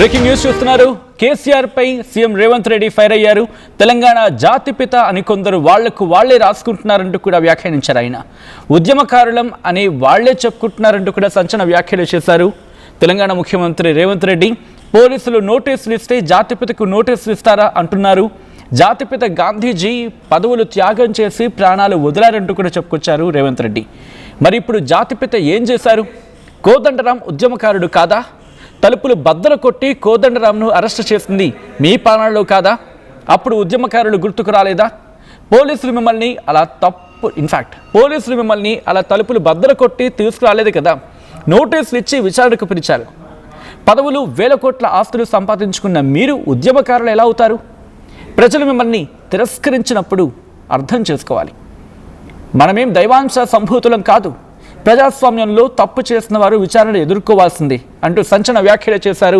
Breaking news చూస్తున్నారు. కేసీఆర్ పై CM Revanth Reddy fire అయ్యారు. తెలంగాణ జాతిపిత అని కొందరు వాళ్లకు వాళ్లే రాసుకుంటున్నారంటూ కూడా వ్యాఖ్యానించారు. ఆయన ఉద్యమకారులం అని వాళ్లే చెప్పుకుంటున్నారంటూ కూడా సంచలన వ్యాఖ్యలు చేశారు. తెలంగాణ ముఖ్యమంత్రి రేవంత్ రెడ్డి పోలీసులు నోటీసులు ఇస్తే జాతిపితకు నోటీసులు ఇస్తారా అంటున్నారు. జాతిపిత గాంధీజీ పదవులు త్యాగం చేసి ప్రాణాలు వదిలారంటూ కూడా చెప్పుకొచ్చారు రేవంత్ రెడ్డి. మరి ఇప్పుడు జాతిపిత ఏం చేశారు? కోదండరాం ఉద్యమకారుడు కాదా? తలుపులు బద్దలు కొట్టి కోదండరాంను అరెస్టు చేసింది మీ పాలనలో కాదా? అప్పుడు ఉద్యమకారులు గుర్తుకు రాలేదా? పోలీసులు మిమ్మల్ని అలా తలుపులు బద్దలు కొట్టి తీసుకురాలేదు కదా. నోటీసులు ఇచ్చి విచారణకు పిలిచారు. పదవులు వేల కోట్ల ఆస్తులు సంపాదించుకున్న మీరు ఉద్యమకారులు ఎలా అవుతారు? ప్రజలు మిమ్మల్ని తిరస్కరించినప్పుడు అర్థం చేసుకోవాలి. మనమేం దైవాంశ సంభూతులం కాదు. ప్రజాస్వామ్యంలో తప్పు చేసిన వారు విచారణ ఎదుర్కోవాల్సిందే అంటూ సంచలన వ్యాఖ్యలు చేశారు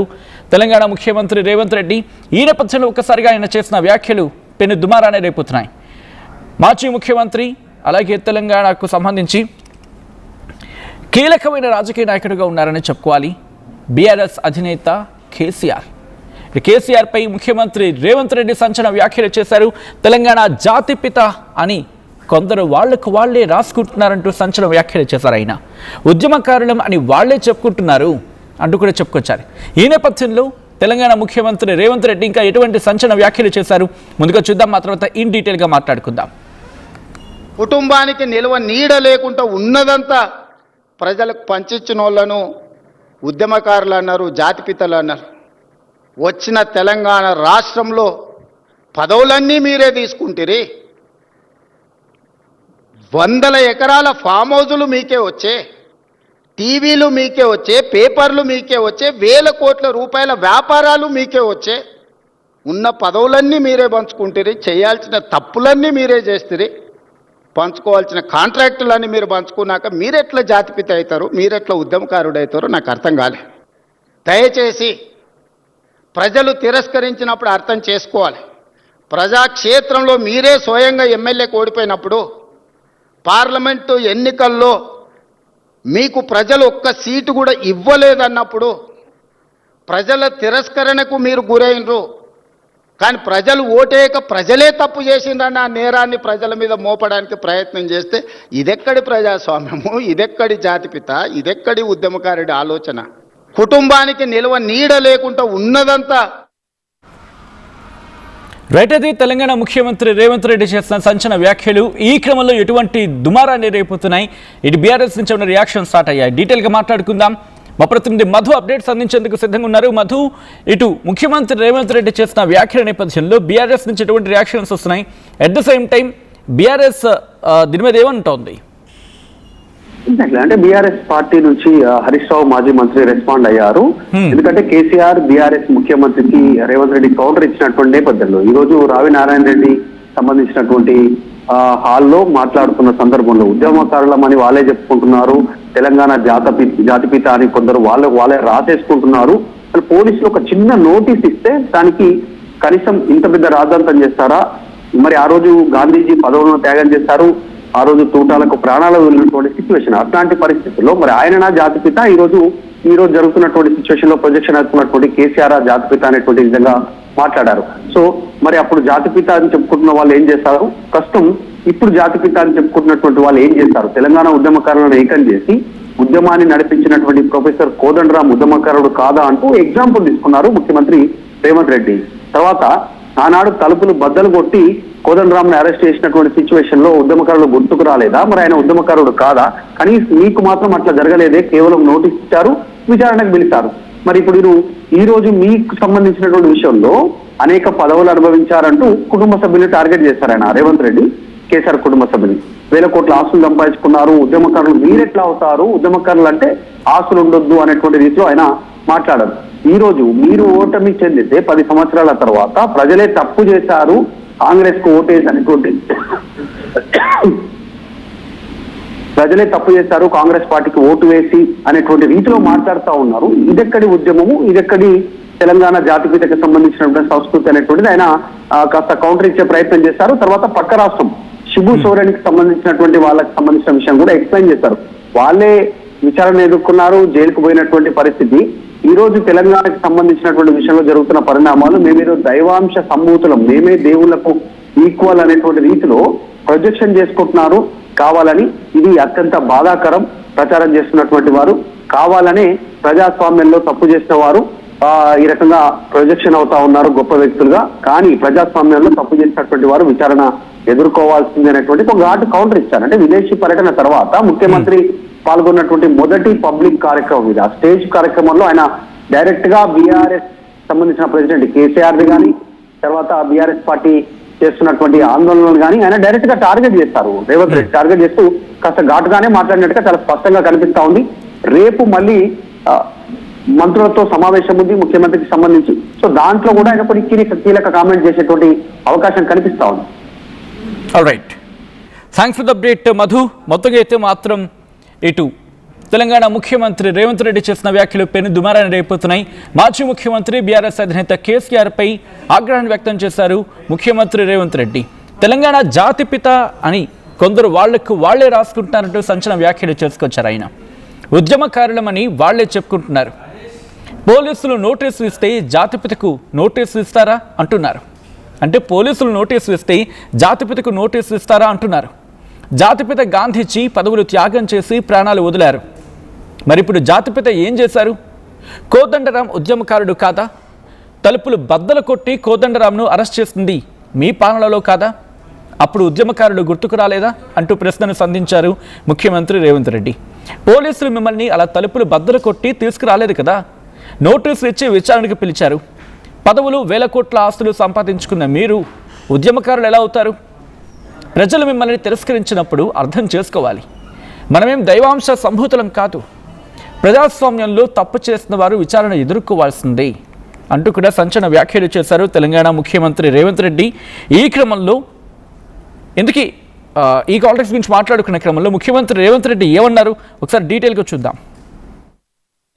తెలంగాణ ముఖ్యమంత్రి రేవంత్ రెడ్డి. ఈ నేపథ్యంలో ఒక్కసారిగా ఆయన చేసిన వ్యాఖ్యలు పెను దుమారాన్ని రేపుతున్నాయి. మాజీ ముఖ్యమంత్రి అలాగే తెలంగాణకు సంబంధించి కీలకమైన రాజకీయ నాయకుడిగా ఉన్నారని చెప్పుకోవాలి బీఆర్ఎస్ అధినేత కేసీఆర్. కేసీఆర్ పై ముఖ్యమంత్రి రేవంత్ రెడ్డి సంచలన వ్యాఖ్యలు చేశారు. తెలంగాణ జాతిపిత అని కొందరు వాళ్లకు వాళ్లే రాసుకుంటున్నారంటూ సంచలన వ్యాఖ్యలు చేశారు. ఆయన ఉద్యమకారులం అని వాళ్లే చెప్పుకుంటున్నారు అంటూ కూడా చెప్పుకొచ్చారు. ఈ నేపథ్యంలో తెలంగాణ ముఖ్యమంత్రి రేవంత్ రెడ్డి ఇంకా ఎటువంటి సంచలన వ్యాఖ్యలు చేశారు ముందుగా చూద్దాం. మా తర్వాత ఇన్ డీటెయిల్గా మాట్లాడుకుందాం. కుటుంబానికి నిల్వ నీడ లేకుండా ఉన్నదంతా ప్రజలకు పంచిచ్చిన వాళ్ళను ఉద్యమకారులు అన్నారు, జాతిపితలు అన్నారు. వచ్చిన తెలంగాణ రాష్ట్రంలో పదవులన్నీ మీరే తీసుకుంటారు. వందల ఎకరాల ఫామ్ హౌజులు మీకే వచ్చే, టీవీలు మీకే వచ్చే, పేపర్లు మీకే వచ్చే, వేల కోట్ల రూపాయల వ్యాపారాలు మీకే వచ్చే. ఉన్న పదవులన్నీ మీరే పంచుకుంటారు. చేయాల్సిన తప్పులన్నీ మీరే చేస్తారు. పంచుకోవాల్సిన కాంట్రాక్టులన్నీ మీరు పంచుకున్నాక మీరెట్లా జాతిపిత అవుతారు, మీరెట్లా ఉద్యమకారుడు అవుతారో నాకు అర్థం కాలే. దయచేసి ప్రజలు తిరస్కరించినప్పుడు అర్థం చేసుకోవాలి. ప్రజాక్షేత్రంలో మీరే స్వయంగా ఎమ్మెల్యేకి ఓడిపోయినప్పుడు, పార్లమెంటు ఎన్నికల్లో మీకు ప్రజలు ఒక్క సీటు కూడా ఇవ్వలేదన్నప్పుడు ప్రజల తిరస్కరణకు మీరు గురైనరు. కానీ ప్రజలు ఓటేయక ప్రజలే తప్పు చేసిండ్రన్న ఆ నేరాన్ని ప్రజల మీద మోపడానికి ప్రయత్నం చేస్తే ఇదెక్కడి ప్రజాస్వామ్యము, ఇదెక్కడి జాతిపిత, ఇదెక్కడి ఉద్యమకారుడి ఆలోచన? కుటుంబానికి నిల్వ నీడ లేకుండా ఉన్నదంతా రైట్. అది తెలంగాణ ముఖ్యమంత్రి రేవంత్ రెడ్డి చేసిన సంచలన వ్యాఖ్యలు. ఈ క్రమంలో ఎటువంటి దుమారాన్ని రేపుతున్నాయి? ఇటు బీఆర్ఎస్ నుంచి ఉన్న రియాక్షన్ స్టార్ట్ అయ్యాయి. డీటెయిల్గా మాట్లాడుకుందాం. మా ప్రతినిధి మధు అప్డేట్స్ అందించేందుకు సిద్ధంగా ఉన్నారు. మధు, ఇటు ముఖ్యమంత్రి రేవంత్ రెడ్డి చేసిన వ్యాఖ్యల నేపథ్యంలో బీఆర్ఎస్ నుంచి ఎటువంటి రియాక్షన్స్ వస్తున్నాయి? At the same time BRS దీని మీద ఏమంటోంది? అంటే బీఆర్ఎస్ పార్టీ నుంచి హరీష్ రావు మాజీ మంత్రి రెస్పాండ్ అయ్యారు. ఎందుకంటే కేసీఆర్ బీఆర్ఎస్ ముఖ్యమంత్రికి రేవంత్ రెడ్డి కౌంటర్ ఇచ్చినటువంటి నేపథ్యంలో ఈ రోజు రావి నారాయణ రెడ్డి సంబంధించినటువంటి హాల్లో మాట్లాడుతున్న సందర్భంలో ఉద్యమకారులమని వాళ్ళే చెప్పుకుంటున్నారు, తెలంగాణ జాతిపిత అని కొందరు వాళ్ళే రాసేసుకుంటున్నారు. పోలీసులు ఒక చిన్న నోటీస్ ఇస్తే దానికి కనీసం ఇంత పెద్ద రాద్ధాంతం చేస్తారా? మరి ఆ రోజు గాంధీజీ పదవులను త్యాగం చేస్తారు, ఆ రోజు తూటాలకు ప్రాణాలు వెళ్ళినటువంటి సిచ్యువేషన్. అట్లాంటి పరిస్థితుల్లో మరి ఆయన జాతిపిత ఈ రోజు జరుగుతున్నటువంటి సిచ్యువేషన్ లో ప్రొజెక్షన్ అవుతున్నటువంటి కేసీఆర్ జాతిపిత అనేటువంటి విధంగా మాట్లాడారు. సో మరి అప్పుడు జాతిపిత అని చెప్పుకుంటున్న వాళ్ళు ఏం చేస్తారు, ప్రస్తుతం ఇప్పుడు జాతిపిత అని చెప్పుకుంటున్నటువంటి వాళ్ళు ఏం చేస్తారు? తెలంగాణ ఉద్యమకారులను ఏకం చేసి ఉద్యమాన్ని నడిపించినటువంటి ప్రొఫెసర్ కోదండరాం ఉద్యమకారుడు కాదా అంటూ ఎగ్జాంపుల్ తీసుకున్నారు ముఖ్యమంత్రి రేవంత్ రెడ్డి. తర్వాత ఆనాడు తలుపులు బద్దలు కొట్టి కోదండరాంని అరెస్ట్ చేసినటువంటి సిచ్యువేషన్ లో ఉద్యమకారులు గుర్తుకు రాలేదా? మరి ఆయన ఉద్యమకారుడు కాదా? కానీ మీకు మాత్రం అట్లా జరగలేదే, కేవలం నోటీస్ ఇచ్చారు, విచారణకు పిలిచారు. మరి ఇప్పుడు ఈ రోజు మీకు సంబంధించినటువంటి విషయంలో అనేక పదవులు అనుభవించారంటూ కుటుంబ సభ్యులు టార్గెట్ చేశారు ఆయన రేవంత్ రెడ్డి. కేసీఆర్ కుటుంబ సభ్యులు వేల కోట్ల ఆస్తులు సంపాదించుకున్నారు, ఉద్యమకారులు మీరెట్లా అవుతారు, ఉద్యమకారులు అంటే ఆస్తులు ఉండొద్దు అనేటువంటి రీతిలో ఆయన మాట్లాడారు. ఈ రోజు మీరు ఓటమి చెందితే 10 సంవత్సరాల తర్వాత ప్రజలే తప్పు చేశారు, కాంగ్రెస్ కు ఓటేసి అనుకోండి, ప్రజలే తప్పు చేశారు, కాంగ్రెస్ పార్టీకి ఓటు వేసి అనేటువంటి రీతిలో మాట్లాడుతూ ఉన్నారు. ఇదెక్కడి ఉద్యమము, ఇదెక్కడి తెలంగాణ జాతిపితకు సంబంధించినటువంటి సంస్కృతి అనేటువంటిది ఆయన కాస్త కౌంటర్ ఇచ్చే ప్రయత్నం చేశారు. తర్వాత పక్క రాష్ట్రం శిబు సోరెన్కి సంబంధించినటువంటి వాళ్ళకి సంబంధించిన విషయం కూడా ఎక్స్ప్లెయిన్ చేశారు. వాళ్ళే విచారణ ఎదుర్కొన్నారు, జైలుకు పోయినటువంటి పరిస్థితి. ఈ రోజు తెలంగాణకు సంబంధించినటువంటి విషయంలో జరుగుతున్న పరిణామాలు మేమేదో దైవాంశ సంభూతులం, మేమే దేవుళ్లకు ఈక్వల్ అనేటువంటి రీతిలో ప్రొజెక్షన్ చేసుకుంటున్నారు కావాలని. ఇది అత్యంత బాధాకరం. ప్రచారం చేస్తున్నటువంటి వారు కావాలనే ప్రజాస్వామ్యంలో తప్పు చేసిన వారు ఈ రకంగా ప్రొజెక్షన్ అవుతా ఉన్నారు గొప్ప వ్యక్తులుగా. కానీ ప్రజాస్వామ్యంలో తప్పు చేసినటువంటి వారు విచారణ ఎదుర్కోవాల్సింది అనేటువంటి ఒక ఘాటు కౌంటర్ ఇచ్చారు. అంటే విదేశీ పర్యటన తర్వాత ముఖ్యమంత్రి పాల్గొన్నటువంటి మొదటి పబ్లిక్ కార్యక్రమం ఇది. ఆ స్టేజ్ కార్యక్రమంలో ఆయన డైరెక్ట్ గా బీఆర్ఎస్ సంబంధించిన ప్రెసిడెంట్ కేసీఆర్ది కానీ, తర్వాత బీఆర్ఎస్ పార్టీ చేస్తున్నటువంటి ఆందోళనలు కానీ ఆయన డైరెక్ట్ గా టార్గెట్ చేస్తారు. రేవంత్ రెడ్డి టార్గెట్ చేస్తూ కాస్త ఘాటుగానే మాట్లాడినట్టుగా చాలా స్పష్టంగా కనిపిస్తా ఉంది. రేపు మళ్ళీ మంత్రులతో సమావేశం ఉంది ముఖ్యమంత్రికి సంబంధించి. సో దాంట్లో కూడా ఆయన కొన్ని కీలక కామెంట్ చేసేటువంటి అవకాశం కనిపిస్తా ఉంది. Right, thanks for the update Madhu. మొత్తంగా అయితే మాత్రం ఇటు తెలంగాణ ముఖ్యమంత్రి రేవంత్ రెడ్డి చేసిన వ్యాఖ్యలు పెను దుమారాన్ని రేపుతున్నాయి. మాజీ ముఖ్యమంత్రి బీఆర్ఎస్ అధినేత కేసీఆర్పై ఆగ్రహాన్ని వ్యక్తం చేశారు ముఖ్యమంత్రి రేవంత్ రెడ్డి. తెలంగాణ జాతిపిత అని కొందరు వాళ్లకు వాళ్లే రాసుకుంటున్నారంటూ సంచలన వ్యాఖ్యలు చేసుకొచ్చారు ఆయన. ఉద్యమకారులమని వాళ్లే చెప్పుకుంటున్నారు. పోలీసులు నోటీసులు ఇస్తే జాతిపితకు నోటీసులు ఇస్తారా అంటున్నారు. అంటే పోలీసులు నోటీసులు ఇస్తే జాతిపితకు నోటీసులు ఇస్తారా అంటున్నారు. జాతిపిత గాంధీజీ పదవులు త్యాగం చేసి ప్రాణాలు వదిలారు. మరి ఇప్పుడు జాతిపిత ఏం చేశారు? కోదండరాం ఉద్యమకారుడు కాదా? తలుపులు బద్దలు కొట్టి కోదండరాంను అరెస్ట్ చేసింది మీ పాలనలో కాదా? అప్పుడు ఉద్యమకారులు గుర్తుకు రాలేదా అంటూ ప్రశ్నను సంధించారు ముఖ్యమంత్రి రేవంత్ రెడ్డి. పోలీసులు మిమ్మల్ని అలా తలుపులు బద్దలు కొట్టి తీసుకురాలేదు కదా, నోటీసులు ఇచ్చి విచారణకు పిలిచారు. పదవులు, వేల కోట్ల ఆస్తులు సంపాదించుకున్న మీరు ఉద్యమకారులు ఎలా అవుతారు? ప్రజలు మిమ్మల్ని తిరస్కరించినప్పుడు అర్థం చేసుకోవాలి. మనమేం దైవాంశ సంభూతులం కాదు. ప్రజాస్వామ్యంలో తప్పు చేసిన వారు విచారణ ఎదుర్కోవాల్సిందే అంటూ కూడా సంచలన వ్యాఖ్యలు చేశారు తెలంగాణ ముఖ్యమంత్రి రేవంత్ రెడ్డి. ఈ క్రమంలో ఎందుకీ ఈ కాంటెక్స్ గురించి మాట్లాడుకునే క్రమంలో ముఖ్యమంత్రి రేవంత్ రెడ్డి ఏమన్నారు ఒకసారి డీటెయిల్గా చూద్దాం.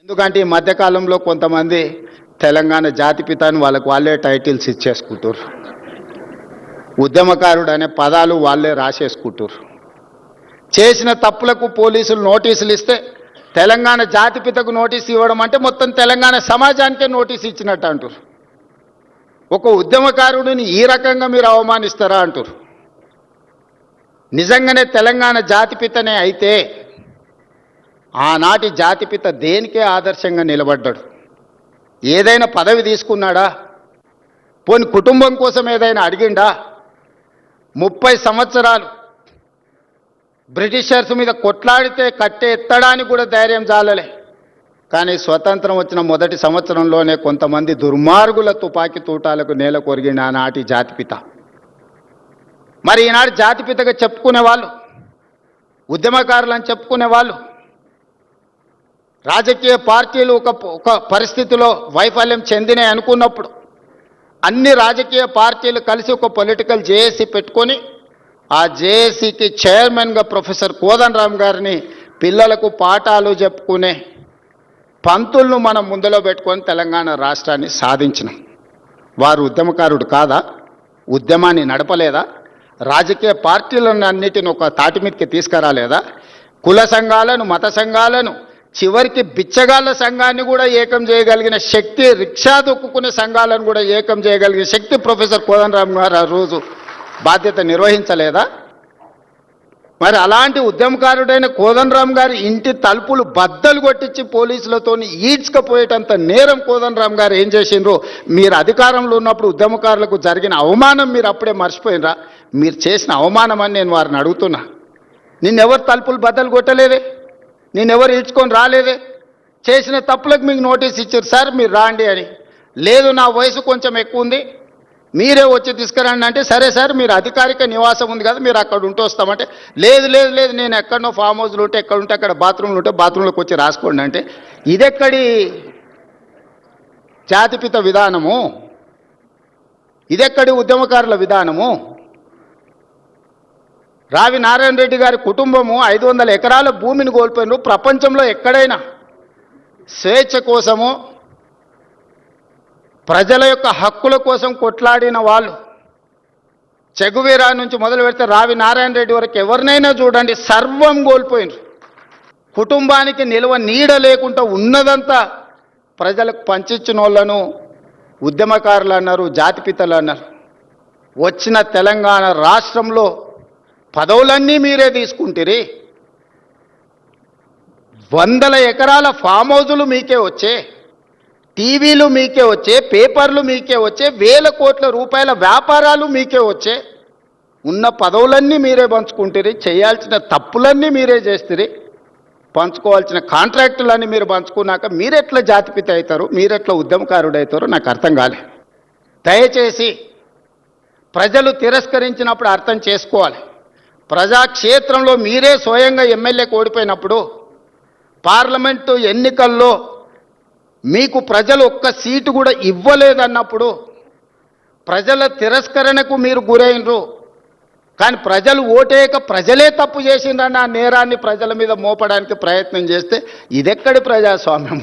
ఎందుకంటే ఈ మధ్యకాలంలో కొంతమంది తెలంగాణ జాతిపితాన్ని వాళ్ళే టైటిల్స్ ఇచ్చేసుకుంటారు. ఉద్యమకారుడు అనే పదాలు వాళ్ళే రాసేసుకుంటారు. చేసిన తప్పులకు పోలీసులు నోటీసులు ఇస్తే తెలంగాణ జాతిపితకు నోటీసు ఇవ్వడం అంటే మొత్తం తెలంగాణ సమాజానికే నోటీసు ఇచ్చినట్టు అంటారు. ఒక ఉద్యమకారుడిని ఈ రకంగా మీరు అవమానిస్తారా అంటారు. నిజంగానే తెలంగాణ జాతిపితనే అయితే ఆనాటి జాతిపిత దేనికే ఆదర్శంగా నిలబడ్డాడు? ఏదైనా పదవి తీసుకున్నాడా? పోని కుటుంబం కోసం ఏదైనా అడిగిండా? 30 సంవత్సరాలు బ్రిటిషర్స్ మీద కొట్లాడితే కట్టె ఎత్తడానికి కూడా ధైర్యం చాలలే. కానీ స్వతంత్రం వచ్చిన మొదటి సంవత్సరంలోనే కొంతమంది దుర్మార్గుల తుపాకీ తూటాలకు నేల కొరిగిన ఆనాటి జాతిపిత. మరి ఈనాడు జాతిపితగా చెప్పుకునే వాళ్ళు, ఉద్యమకారులు అని చెప్పుకునే వాళ్ళు, రాజకీయ పార్టీలు ఒక పరిస్థితిలో వైఫల్యం చెందినాయి అనుకున్నప్పుడు అన్ని రాజకీయ పార్టీలు కలిసి ఒక పొలిటికల్ జేఏసీ పెట్టుకొని ఆ జేఏసీకి చైర్మన్గా ప్రొఫెసర్ కోదండరాం గారిని పిల్లలకు పాఠాలు చెప్పుకునే పంతులను మనం ముందులో పెట్టుకొని తెలంగాణ రాష్ట్రాన్ని సాధించినాం. వారు ఉద్యమకారుడు కాదా? ఉద్యమాన్ని నడపలేదా? రాజకీయ పార్టీలను అన్నిటిని ఒక తాటి మీదకి తీసుకురాలేదా? కుల సంఘాలను, మత సంఘాలను, చివరికి బిచ్చగాళ్ళ సంఘాన్ని కూడా ఏకం చేయగలిగిన శక్తి, రిక్షా దొక్కుకునే సంఘాలను కూడా ఏకం చేయగలిగిన శక్తి ప్రొఫెసర్ కోదండరాం గారు ఆ రోజు బాధ్యత నిర్వహించలేదా? మరి అలాంటి ఉద్యమకారుడైన కోదండరాం గారి ఇంటి తలుపులు బద్దలు కొట్టించి పోలీసులతో ఈడ్చుకపోయేటంత నేరం కోదండరాం గారు ఏం చేసిండ్రో మీరు అధికారంలో ఉన్నప్పుడు ఉద్యమకారులకు జరిగిన అవమానం మీరు అప్పుడే మర్చిపోయినరా? మీరు చేసిన అవమానం అని నేను వారిని అడుగుతున్నా. నిన్నెవరు తలుపులు బద్దలు కొట్టలేదే, నేనెవరు ఈడ్చుకొని రాలేదే. చేసిన తప్పులకు మీకు నోటీస్ ఇచ్చారు, సార్ మీరు రాండి అని. లేదు నా వయసు కొంచెం ఎక్కువ ఉంది, మీరే వచ్చి తీసుకురండి అంటే, సరే సార్ మీరు అధికారిక నివాసం ఉంది కదా మీరు అక్కడ ఉంటూ వస్తామంటే, లేదు లేదు లేదు నేను ఎక్కడనో ఫామ్ హౌస్లు ఉంటే ఎక్కడ ఉంటే అక్కడ బాత్రూమ్లు ఉంటే బాత్రూంలోకి వచ్చి రాసుకోండి అంటే, ఇదెక్కడి జాతిపిత విధానము? ఇదెక్కడి ఉద్యమకారుల విధానము? రావి నారాయణ రెడ్డి గారి కుటుంబము 500 ఎకరాల భూమిని కోల్పోయినారు. ప్రపంచంలో ఎక్కడైనా స్వేచ్ఛ కోసము, ప్రజల యొక్క హక్కుల కోసం కొట్లాడిన వాళ్ళు, చెగువీరా నుంచి మొదలు పెడితే రావి నారాయణ రెడ్డి వరకు ఎవరినైనా చూడండి, సర్వం కోల్పోయినారు. కుటుంబానికి నిల్వ నీడ లేకుండా ఉన్నదంతా ప్రజలకు పంచిచ్చిన వాళ్ళను ఉద్యమకారులు అన్నారు, జాతిపితలు అన్నారు. వచ్చిన తెలంగాణ రాష్ట్రంలో పదవులన్నీ మీరే తీసుకుంటారు. 100 ఎకరాల ఫామ్ హౌజులు మీకే వచ్చే, టీవీలు మీకే వచ్చే, పేపర్లు మీకే వచ్చే, వేల కోట్ల రూపాయల వ్యాపారాలు మీకే వచ్చే. ఉన్న పదవులన్నీ మీరే పంచుకుంటారు, చేయాల్సిన తప్పులన్నీ మీరే చేస్తారు, పంచుకోవాల్సిన కాంట్రాక్టులన్నీ మీరు పంచుకున్నాక మీరెట్లా జాతిపిత అవుతారు, మీరెట్లా ఉద్యమకారుడు అవుతారో నాకు అర్థం కాలే. దయచేసి ప్రజలు తిరస్కరించినప్పుడు అర్థం చేసుకోవాలి. ప్రజాక్షేత్రంలో మీరే స్వయంగా ఎమ్మెల్యేకి ఓడిపోయినప్పుడు, పార్లమెంటు ఎన్నికల్లో మీకు ప్రజలు ఒక్క సీటు కూడా ఇవ్వలేదన్నప్పుడు, ప్రజల తిరస్కరణకు మీరు గురైనరు. కానీ ప్రజలు ఓటేయక ప్రజలే తప్పు చేసిండ్రన్న ఆ నేరాన్ని ప్రజల మీద మోపడానికి ప్రయత్నం చేస్తే ఇదెక్కడి ప్రజాస్వామ్యము?